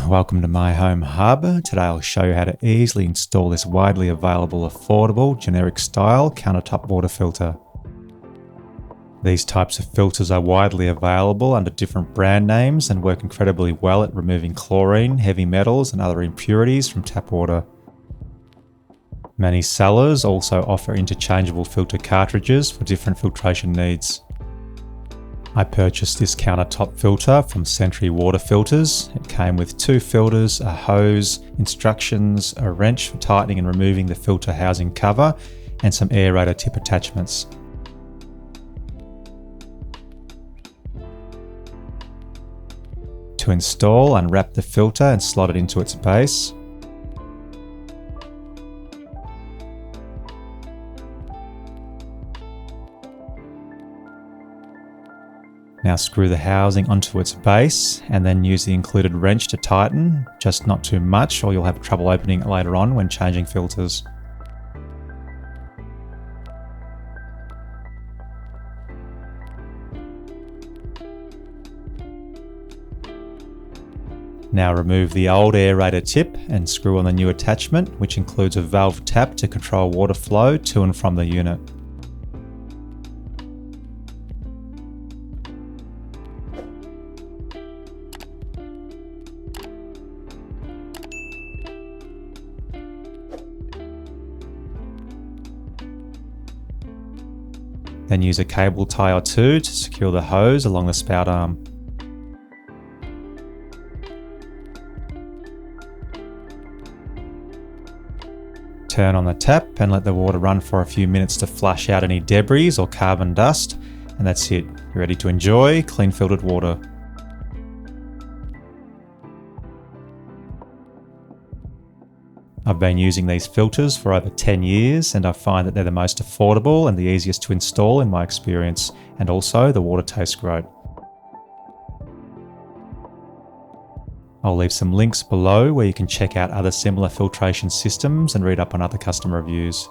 welcome to My Home Hub. Today I'll show you how to easily install this widely available, affordable, generic style countertop water filter. These types of filters are widely available under different brand names and work incredibly well at removing chlorine, heavy metals and other impurities from tap water. Many sellers also offer interchangeable filter cartridges for different filtration needs. I purchased this countertop filter from Sentry Water Filters. It came with 2 filters, a hose, instructions, a wrench for tightening and removing the filter housing cover, and some aerator tip attachments. To install, unwrap the filter and slot it into its base. Now screw the housing onto its base and then use the included wrench to tighten, just not too much or you'll have trouble opening it later on when changing filters. Now remove the old aerator tip and screw on the new attachment, which includes a valve tap to control water flow to and from the unit. Then use a cable tie or 2 to secure the hose along the spout arm. Turn on the tap and let the water run for a few minutes to flush out any debris or carbon dust, and that's it. You're ready to enjoy clean filtered water. I've been using these filters for over 10 years and I find that they're the most affordable and the easiest to install in my experience, and also the water tastes great. I'll leave some links below where you can check out other similar filtration systems and read up on other customer reviews.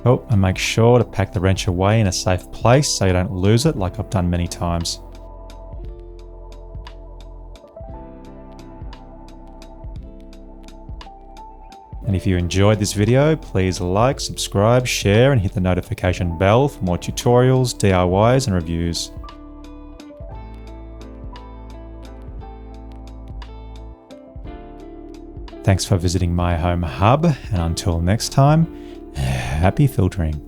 Oh, and make sure to pack the wrench away in a safe place so you don't lose it like I've done many times. And if you enjoyed this video, please like, subscribe, share and hit the notification bell for more tutorials, DIYs and reviews. Thanks for visiting My Home Hub, and until next time, happy filtering.